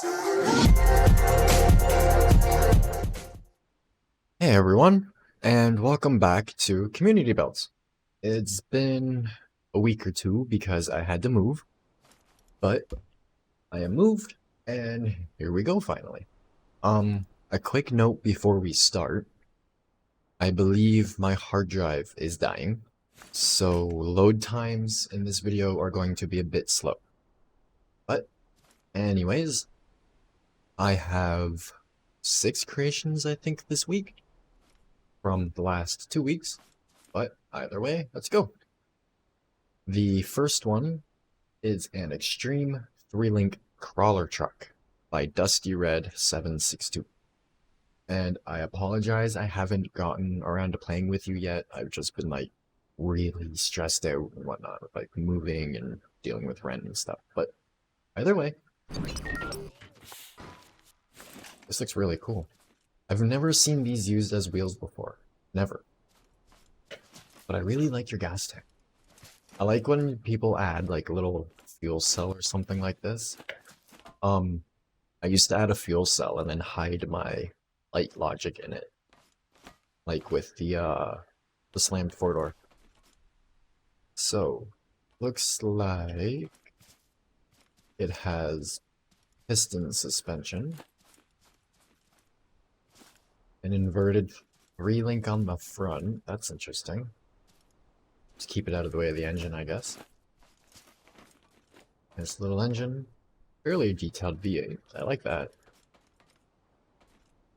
Hey everyone, and welcome back to Community Builds. It's been a week or two because I had to move, but I am moved, and here we go finally. A quick note before we start. I believe my hard drive is dying, so load times in this video are going to be a bit slow. But anyways, I have 6 creations I think this week from the last 2 weeks, but either way, let's go. The first one is an Extreme 3-link crawler truck by Dusty Red 762. And I apologize, I haven't gotten around to playing with you yet. I've just been like really stressed out and whatnot with like moving and dealing with rent and stuff. But either way, this looks really cool. I've never seen these used as wheels before. Never. But I really like your gas tank. I like when people add like a little fuel cell or something like this. I used to add a fuel cell and then hide my light logic in it. Like with the slammed 4-door. So, looks like it has piston suspension. An inverted 3-link on the front. That's interesting. Just keep it out of the way of the engine, I guess. This little engine. Fairly detailed V8. I like that.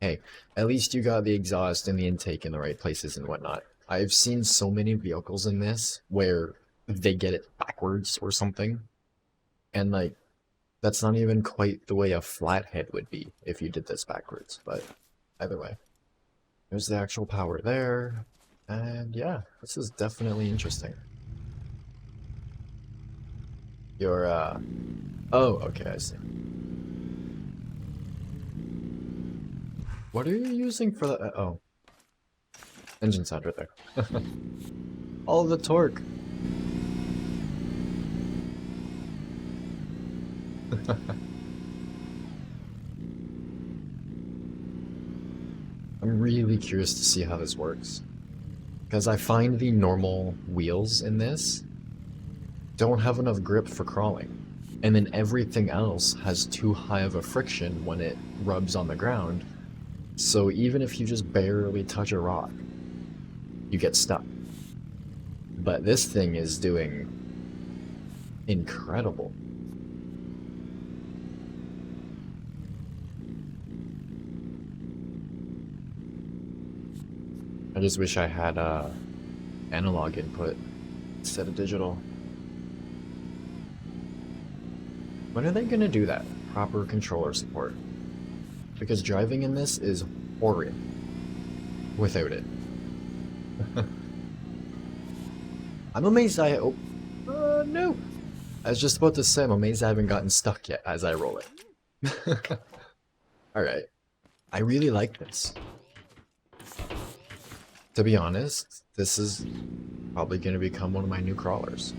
Hey, at least you got the exhaust and the intake in the right places and whatnot. I've seen so many vehicles in this where they get it backwards or something. And like, that's not even quite the way a flathead would be if you did this backwards. But either way. There's the actual power there. And yeah, this is definitely interesting. Your, oh, okay, I see. What are you using for the, oh. Engine sound right there. All the torque. I'm really curious to see how this works. Because I find the normal wheels in this don't have enough grip for crawling. And then everything else has too high of a friction when it rubs on the ground. So even if you just barely touch a rock, you get stuck. But this thing is doing incredible. I just wish I had analog input instead of digital. When are they gonna do that? Proper controller support. Because driving in this is horrid without it. I'm amazed no! I was just about to say, I'm amazed I haven't gotten stuck yet as I roll it. Alright. I really like this. To be honest, this is probably going to become one of my new crawlers.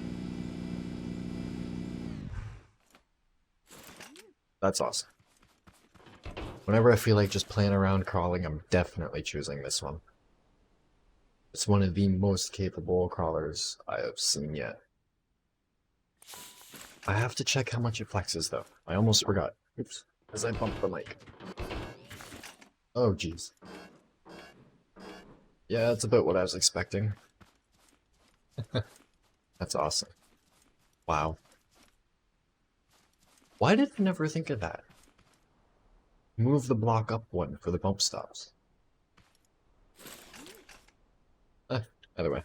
That's awesome. Whenever I feel like just playing around crawling, I'm definitely choosing this one. It's one of the most capable crawlers I have seen yet. I have to check how much it flexes though. I almost forgot. Oops, as I bumped the mic. Oh jeez. Yeah, that's about what I was expecting. That's awesome. Wow. Why did I never think of that? Move the block up one for the bump stops. Either way.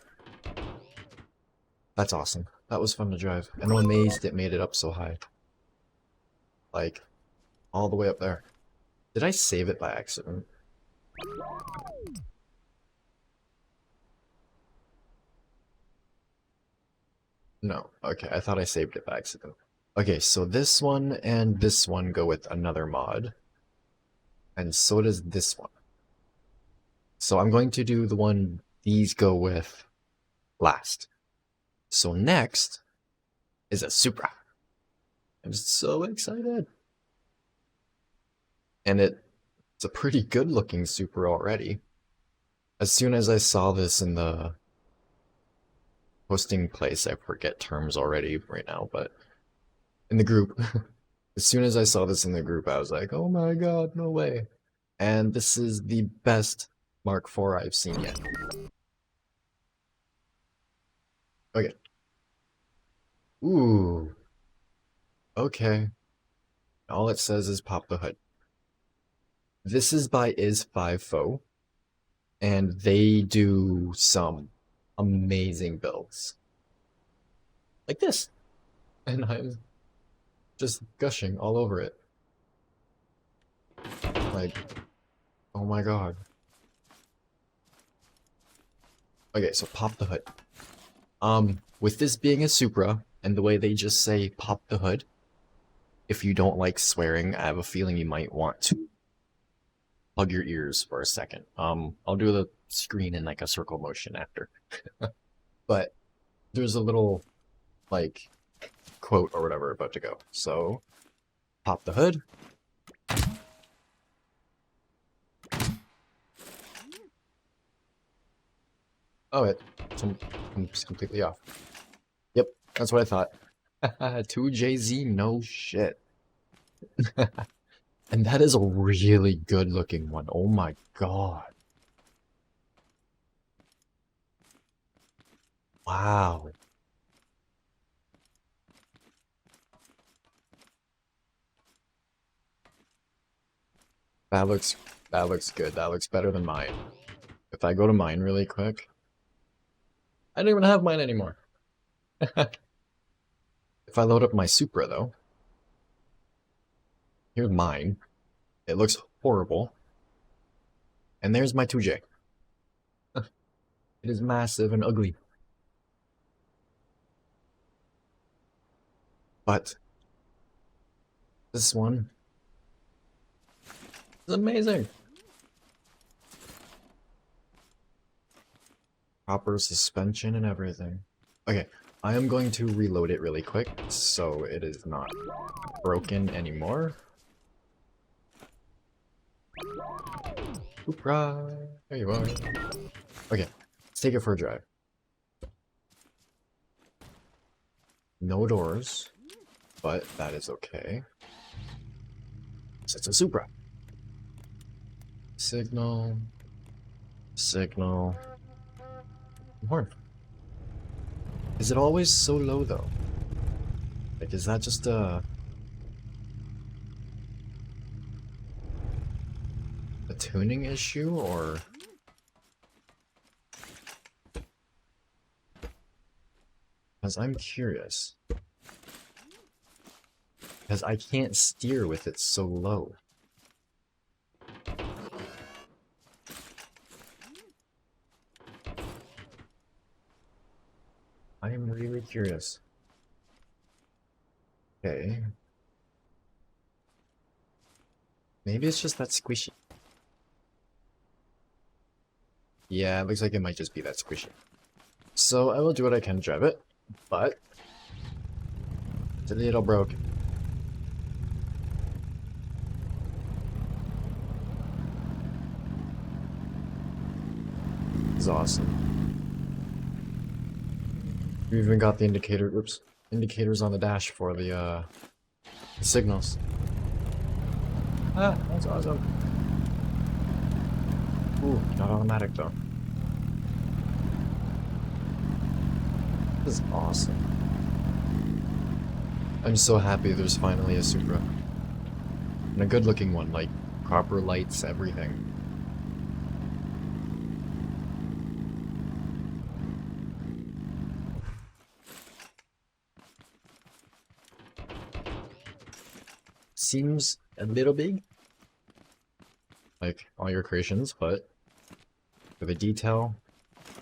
That's awesome. That was fun to drive. And I'm amazed it made it up so high. Like, all the way up there. Did I save it by accident? No. Okay, I thought I saved it by accident. Okay, so this one and this one go with another mod. And so does this one. So I'm going to do the one these go with last. So next is a Supra. I'm so excited. And it's a pretty good looking Supra already. As soon as I saw this in the posting place, I forget terms already right now, but in the group, as soon as I saw this in the group, I was like, oh my god, no way. And this is the best Mark IV I've seen yet. Okay. Ooh. Okay. All it says is pop the hood. This is by Is5Fo, and they do some amazing builds. Like this. And I'm just gushing all over it. Like, oh my god. Okay, so pop the hood. With this being a Supra, and the way they just say pop the hood, if you don't like swearing, I have a feeling you might want to plug your ears for a second. I'll do the screen in like a circle motion after. But there's a little, like, quote or whatever about to go. So, pop the hood. Oh, it's completely off. Yep, that's what I thought. 2JZ, no shit. And that is a really good looking one. Oh my god. Wow. That looks good. That looks better than mine. If I go to mine really quick. I don't even have mine anymore. If I load up my Supra though. Here's mine. It looks horrible. And there's my 2J. It is massive and ugly. But this one is amazing. Proper suspension and everything. Okay, I am going to reload it really quick so it is not broken anymore. Supra, there you are. Okay, let's take it for a drive. No doors, but that is okay. It's a Supra. Signal. Signal. Horn. Is it always so low though? Like, is that just a tuning issue, or because I'm curious, because I can't steer with it so low. I am really curious. Okay. Maybe it's just that squishy. Yeah, it looks like it might just be that squishy. So I will do what I can to drive it, but it's a little broken. This is awesome. We even got the indicators on the dash for the signals. Ah, that's awesome. Ooh, not automatic though. This is awesome. I'm so happy there's finally a Supra. And a good looking one, like proper lights, everything. Seems a little big, like all your creations, but for the detail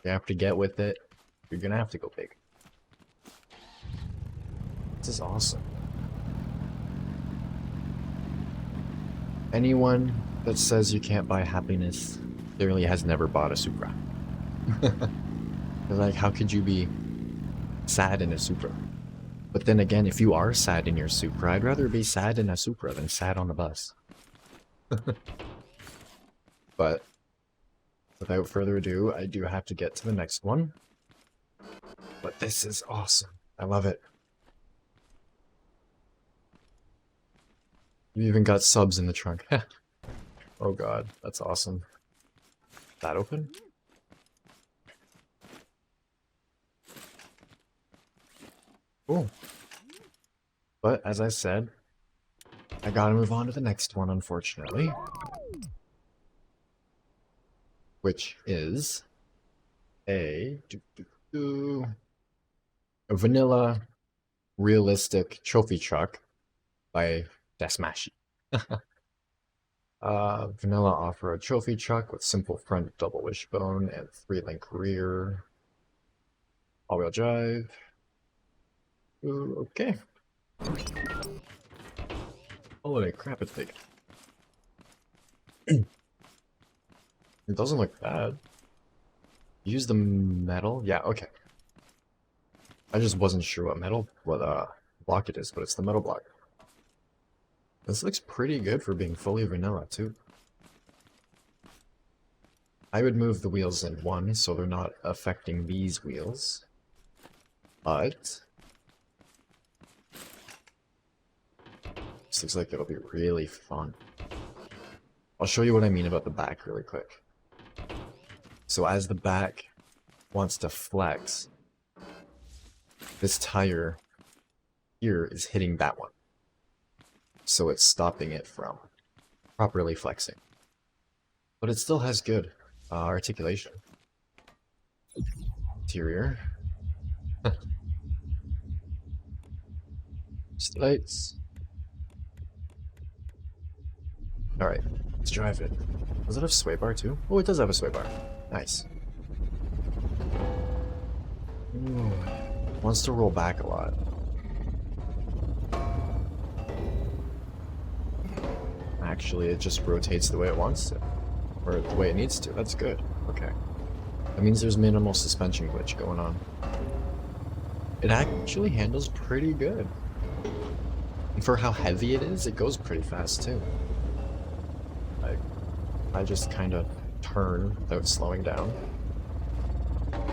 you have to get with it, you're gonna have to go big. This is awesome. Anyone that says you can't buy happiness clearly has never bought a Supra. Like, how could you be sad in a Supra? But then again, if you are sad in your Supra, I'd rather be sad in a Supra than sad on the bus. But without further ado, I do have to get to the next one. But this is awesome. I love it. You even got subs in the trunk. Oh god, that's awesome. That open? Cool. But as I said, I gotta move on to the next one, unfortunately. Which is a vanilla realistic trophy truck by Dasmashi. Vanilla off-road trophy truck with simple front double wishbone and 3-link rear. All-wheel drive. Ooh, okay. Holy crap, it's big. It doesn't look bad. Use the metal? Yeah, okay. I just wasn't sure what block it is, but it's the metal block. This looks pretty good for being fully vanilla, too. I would move the wheels in one, so they're not affecting these wheels. But this looks like it'll be really fun. I'll show you what I mean about the back really quick. So as the back wants to flex, this tire here is hitting that one. So it's stopping it from properly flexing. But it still has good articulation. Interior. Lights. Alright, let's drive it. Does it have sway bar too? Oh, it does have a sway bar. Nice. Ooh, it wants to roll back a lot. Actually, it just rotates the way it wants to. Or the way it needs to. That's good. Okay. That means there's minimal suspension glitch going on. It actually handles pretty good. And for how heavy it is, it goes pretty fast too. I just kind of turn without slowing down.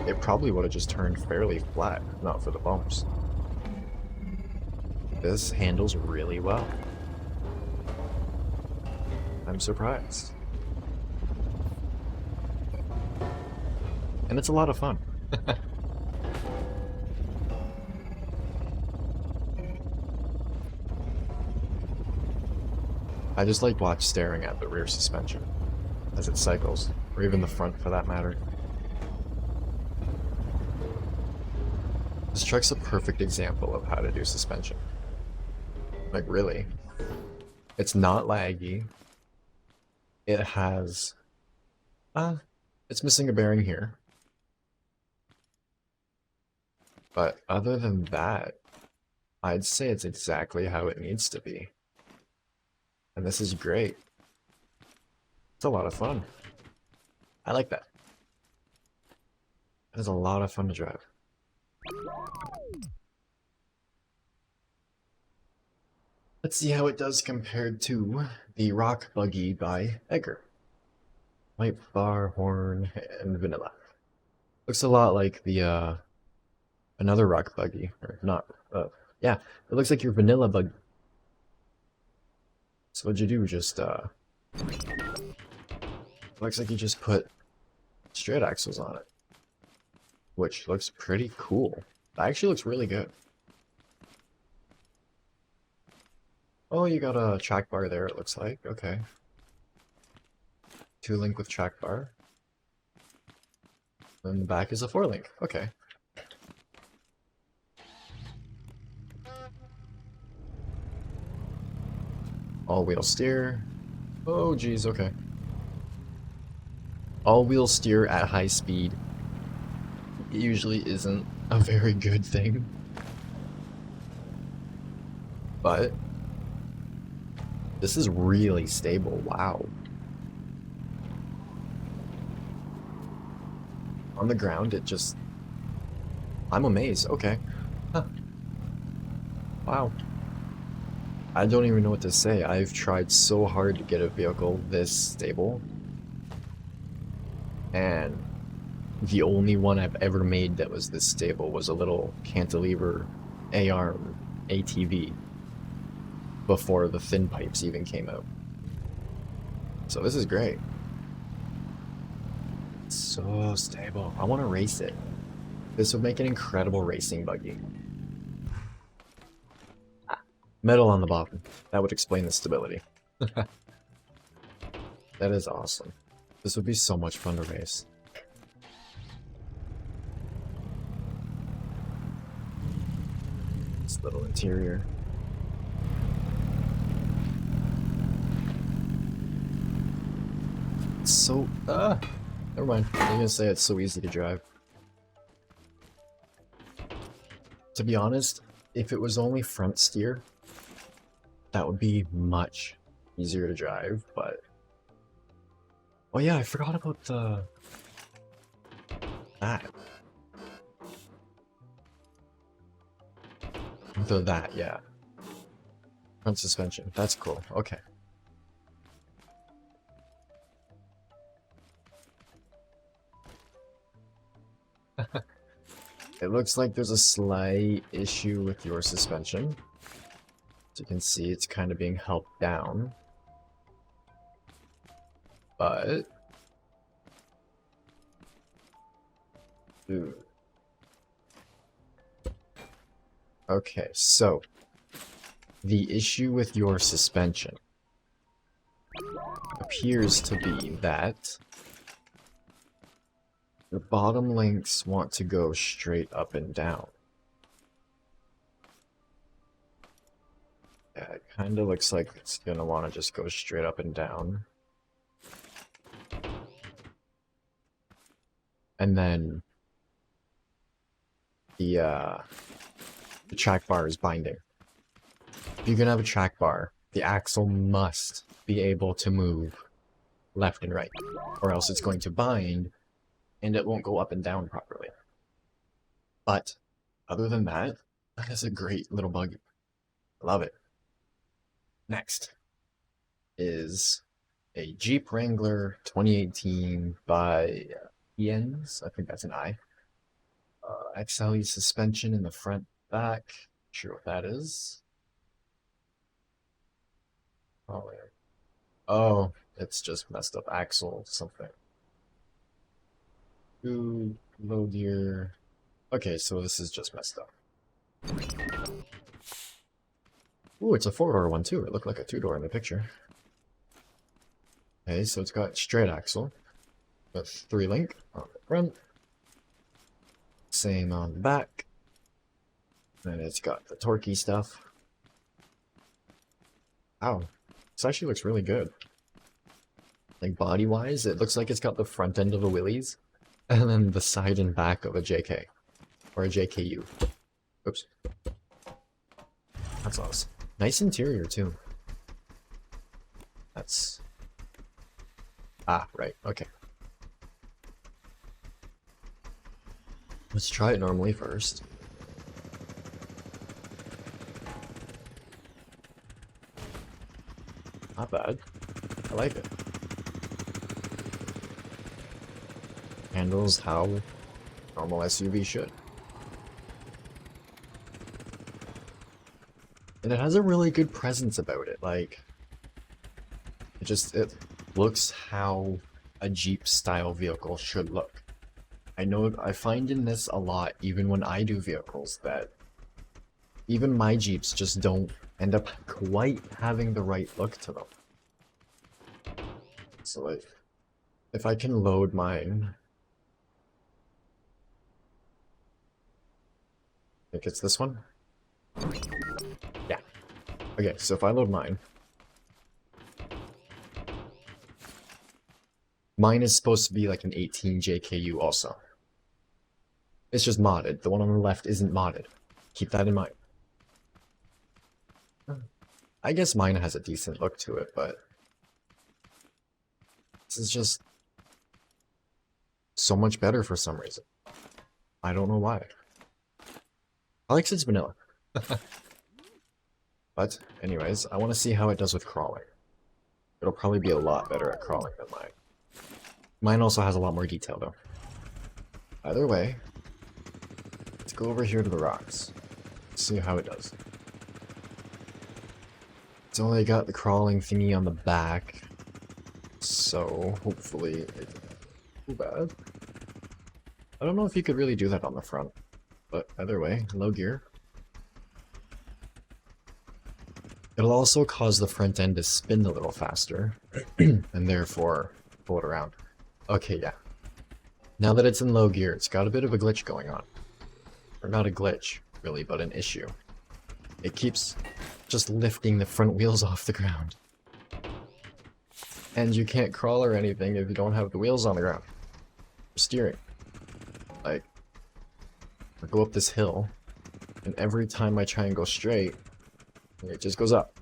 It probably would have just turned fairly flat, not for the bumps. This handles really well. I'm surprised. And it's a lot of fun. I just like staring at the rear suspension as it cycles, or even the front for that matter. This truck's a perfect example of how to do suspension. Like, really. It's not laggy. It has... it's missing a bearing here. But other than that, I'd say it's exactly how it needs to be. And this is great. It's a lot of fun. I like that. It is a lot of fun to drive. Let's see how it does compared to the Rock Buggy by Egger. Light bar, horn, and vanilla. Looks a lot like the another Rock Buggy, or not. Yeah, it looks like your vanilla bug. So what'd you do? Just looks like you just put straight axles on it, which looks pretty cool. That actually looks really good. Oh, you got a track bar there, it looks like. Okay. 2-link with track bar. And the back is a 4-link. Okay. All-wheel steer. Oh, geez, okay. All-wheel steer at high speed usually isn't a very good thing. But this is really stable. Wow. On the ground, it just... I'm amazed. Okay. Huh. Wow. I don't even know what to say. I've tried so hard to get a vehicle this stable, and the only one I've ever made that was this stable was a little cantilever A-arm ATV before the thin pipes even came out. So this is great. It's so stable. I want to race it. This would make an incredible racing buggy. Metal on the bottom. That would explain the stability. That is awesome. This would be so much fun to race. This little interior. It's so... never mind. I was gonna say it's so easy to drive. To be honest, if it was only front steer, that would be much easier to drive, but... Oh yeah, I forgot about that. That, yeah. Front suspension. That's cool. Okay. It looks like there's a slight issue with your suspension. As you can see, it's kind of being helped down. But... Ooh. Okay, so... The issue with your suspension appears to be that the bottom links want to go straight up and down. Yeah, it kind of looks like it's going to want to just go straight up and down. And then the track bar is binding. If you're going to have a track bar, the axle must be able to move left and right, or else it's going to bind and it won't go up and down properly. But other than that, that is a great little buggy. I love it. Next is a Jeep Wrangler 2018 by Ian's. I think that's an I. XLE suspension in the front back. Not sure what that is. Oh, it's just messed up axle something. Ooh, low gear. Okay, so this is just messed up. Ooh, it's a 4-door one too. It looked like a 2-door in the picture. Okay, so it's got straight axle with 3-link on the front. Same on the back. And it's got the torquey stuff. Wow, this actually looks really good. Like body-wise, it looks like it's got the front end of a Willys, and then the side and back of a JK. Or a JKU. Oops. That's awesome. Nice interior, too. That's... Ah, right, okay. Let's try it normally first. Not bad. I like it. Handles how normal SUV should. And it has a really good presence about it, like... It looks how a Jeep style vehicle should look. I know I find in this a lot, even when I do vehicles, that even my Jeeps just don't end up quite having the right look to them. So like, if I can load mine, I think it's this one? Yeah. Okay, so if I load mine, mine is supposed to be like an 18 JKU also. It's just modded. The one on the left isn't modded. Keep that in mind. I guess mine has a decent look to it, but this is just so much better for some reason. I don't know why. Alex is vanilla. But anyways, I want to see how it does with crawling. It'll probably be a lot better at crawling than mine. Mine also has a lot more detail though. Either way, let's go over here to the rocks. See how it does. It's only got the crawling thingy on the back, so hopefully it isn't too bad. I don't know if you could really do that on the front, but either way, low gear. It'll also cause the front end to spin a little faster, and therefore pull it around. Okay, yeah. Now that it's in low gear, it's got a bit of a glitch going on. Or not a glitch, really, but an issue. It keeps just lifting the front wheels off the ground. And you can't crawl or anything if you don't have the wheels on the ground. For steering. Like, I go up this hill, and every time I try and go straight, it just goes up.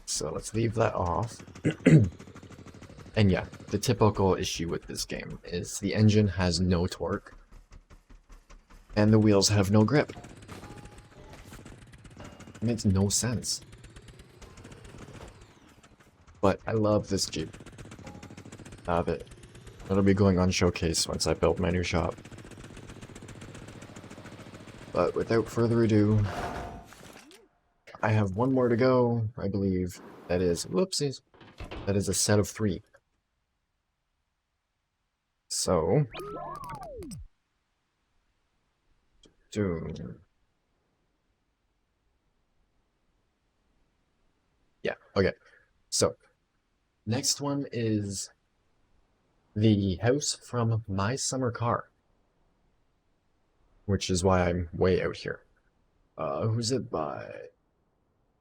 So let's leave that off. And yeah, the typical issue with this game is the engine has no torque, and the wheels have no grip. It makes no sense. But I love this Jeep. Love it. It'll be going on showcase once I build my new shop. But without further ado, I have one more to go, I believe. That is, whoopsies, that is a set of 3. So, yeah, okay. So, next one is the house from my summer car, which is why I'm way out here. Who's it by?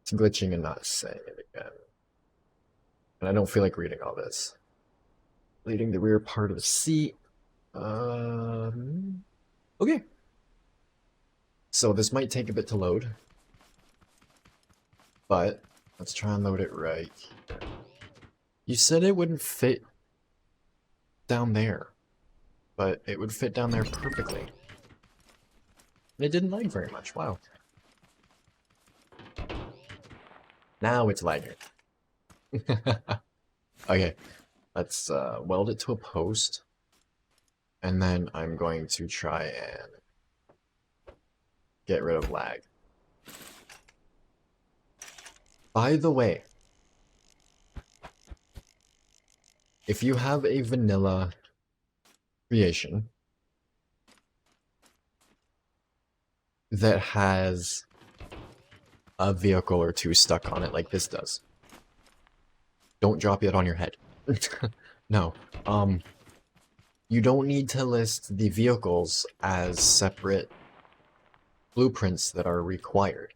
It's glitching and not saying it again. And I don't feel like reading all this. Leading the rear part of the seat. Okay. So this might take a bit to load. But let's try and load it right here. You said it wouldn't fit down there. But it would fit down there perfectly. And it didn't lag very much. Wow. Now it's lagging. Okay, let's weld it to a post, and then I'm going to try and get rid of lag. By the way, if you have a vanilla creation that has a vehicle or 2 stuck on it like this does, don't drop it on your head. No, you don't need to list the vehicles as separate blueprints that are required.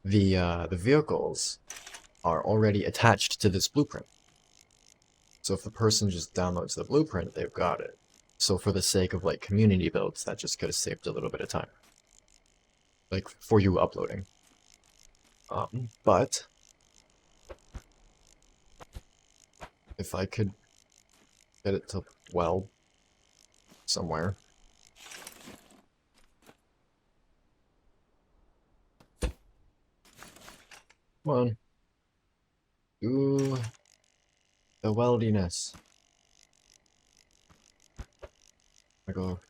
The vehicles are already attached to this blueprint. So if the person just downloads the blueprint, they've got it. So for the sake of like community builds, that just could have saved a little bit of time. Like for you uploading. But if I could get it to weld somewhere. Come on. Ooh, the weldiness. I go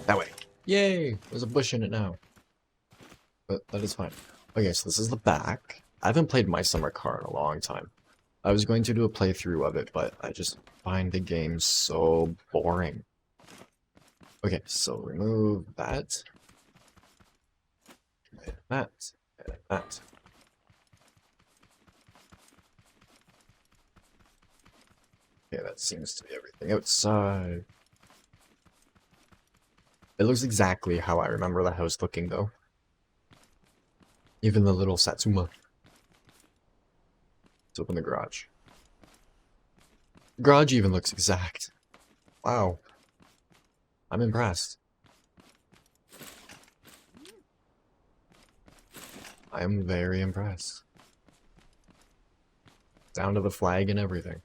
that way. Yay! There's a bush in it now. But that is fine. Okay, so this is the back. I haven't played My Summer Car in a long time. I was going to do a playthrough of it, but I just find the game so boring. Okay, so remove that. And that. And that. Okay, that seems to be everything outside. It looks exactly how I remember the house looking, though. Even the little Satsuma. Let's open the garage. Garage even looks exact. Wow. I'm impressed. I'm very impressed. Down to the flag and everything.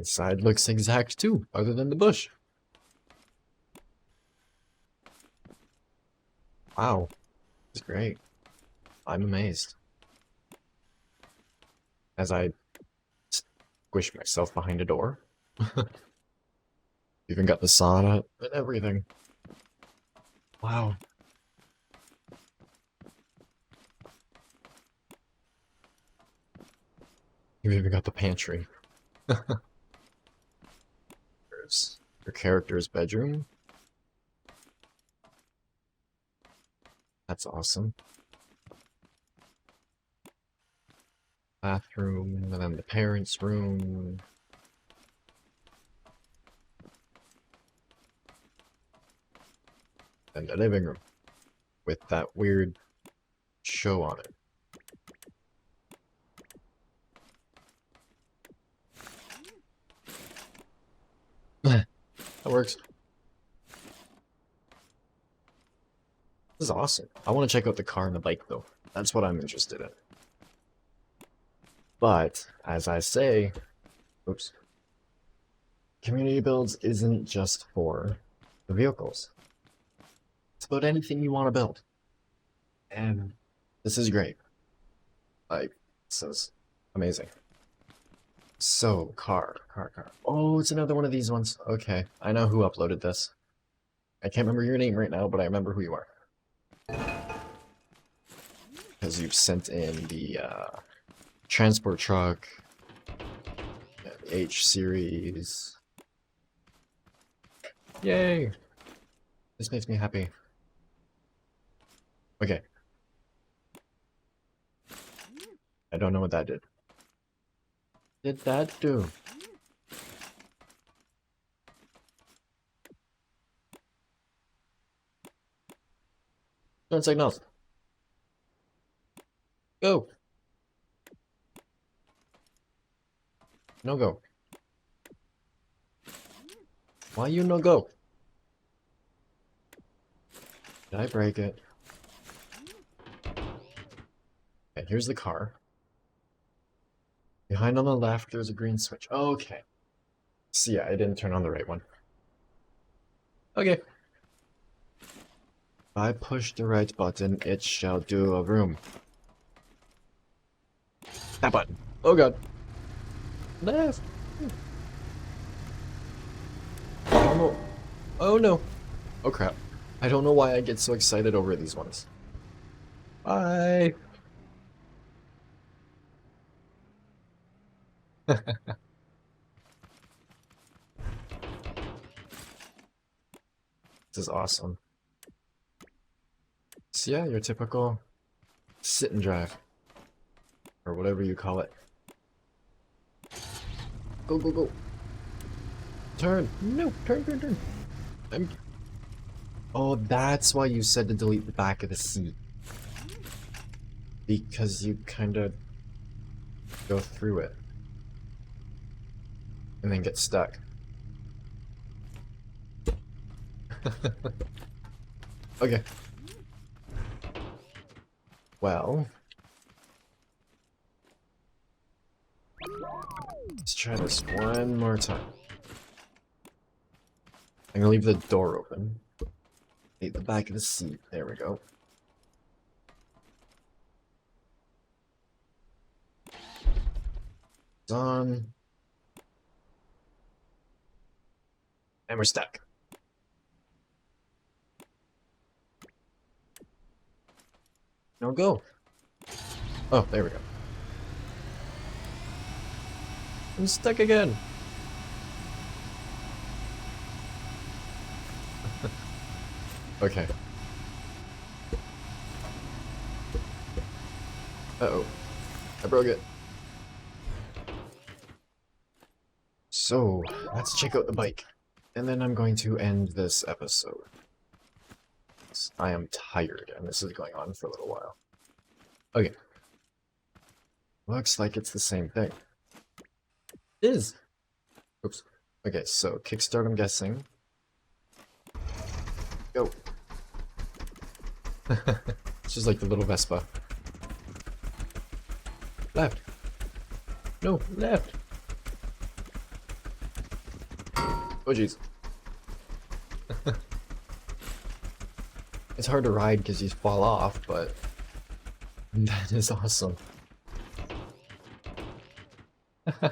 Inside looks exact too, other than the bush. Wow, it's great. I'm amazed. As I squish myself behind a door. Even got the sauna and everything. Wow. You've even got the pantry. There's your character's bedroom. That's awesome. Bathroom, and then the parents' room. And the living room. With that weird show on it. That works. This is awesome. I want to check out the car and the bike, though. That's what I'm interested in. But, as I say, oops, community builds isn't just for the vehicles. It's about anything you want to build. And this is great. Like, this is amazing. So, car. Oh, it's another one of these ones. Okay, I know who uploaded this. I can't remember your name right now, but I remember who you are. Because you've sent in the transport truck, the H series. Yay! This makes me happy. Okay. I don't know what that did. Did that do? Turn signals. Go. No go. Why you no go? Did I break it? Okay, here's the car. Behind on the left, there's a green switch. Okay. So yeah, I didn't turn on the right one. Okay. If I push the right button, it shall do a room. That button. Oh god. Left. Oh no. Oh no. Oh crap. I don't know why I get so excited over these ones. Bye. This is awesome. So yeah, your typical sit and drive. Or whatever you call it. Go, go, go. Turn. No, turn. Oh, that's why you said to delete the back of the seat. Because you kind of go through it. And then get stuck. Okay. Well. Let's try this one more time. I'm gonna leave the door open. Hit the back of the seat. There we go. It's on. And we're stuck. No go. Oh, there we go. I'm stuck again. Okay. Uh-oh. I broke it. So, let's check out the bike. And then I'm going to end this episode. I am tired, and this is going on for a little while. Okay. Looks like it's the same thing. It is! Oops. Okay, so kickstart, I'm guessing. Go. It's just like the little Vespa. Left. No, left. Oh jeez. It's hard to ride because you fall off, but that is awesome. Because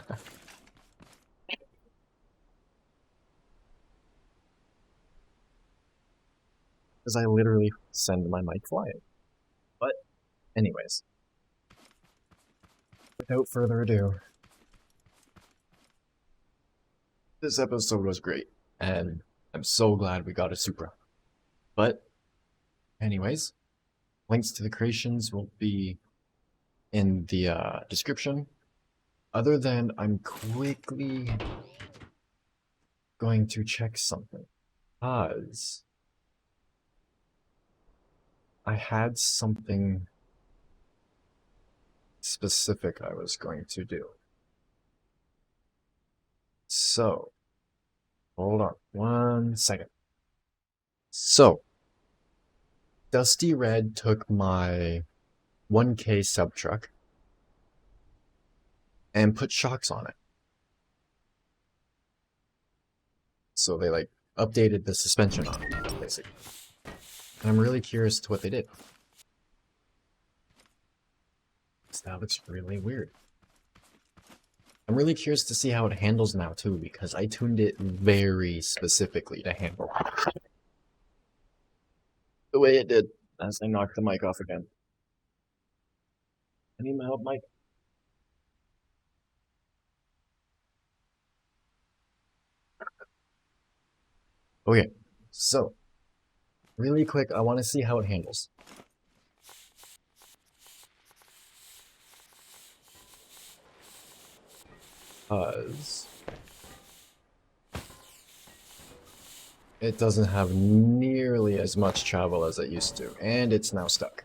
I literally send my mic flying. But anyways, without further ado, this episode was great, and I'm so glad we got a Supra. But anyways, links to the creations will be in the description. Other than I'm quickly going to check something, because I had something specific I was going to do. So, hold on 1 second. So, Dusty Red took my 1K sub truck and put shocks on it. So they like updated the suspension on it, basically. And I'm really curious to what they did. That looks really weird. I'm really curious to see how it handles now too, because I tuned it very specifically to handle the way it did as I knocked the mic off again. I need my help, Mike. Okay, so really quick, I want to see how it handles. Because it doesn't have nearly as much travel as it used to, and it's now stuck.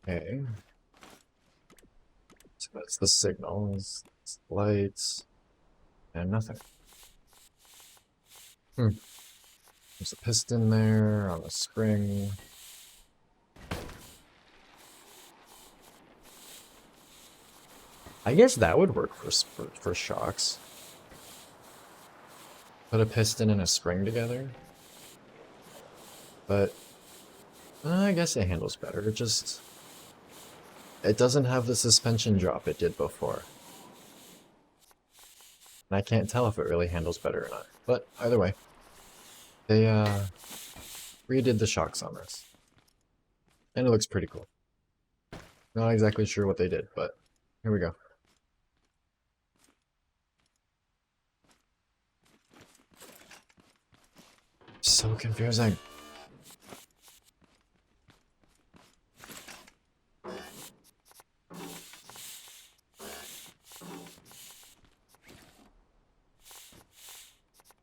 Okay. So that's the signals, lights, and nothing. There's a piston there on a spring. I guess that would work for shocks. Put a piston and a spring together. But I guess it handles better. It doesn't have the suspension drop it did before. And I can't tell if it really handles better or not. But either way, they redid the shocks on this. And it looks pretty cool. Not exactly sure what they did, but here we go. So confusing.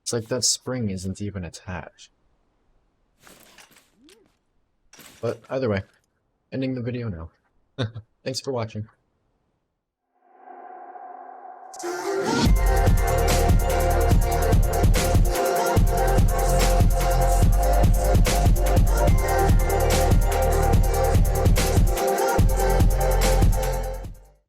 It's like that spring isn't even attached. But either way, ending the video now. Thanks for watching.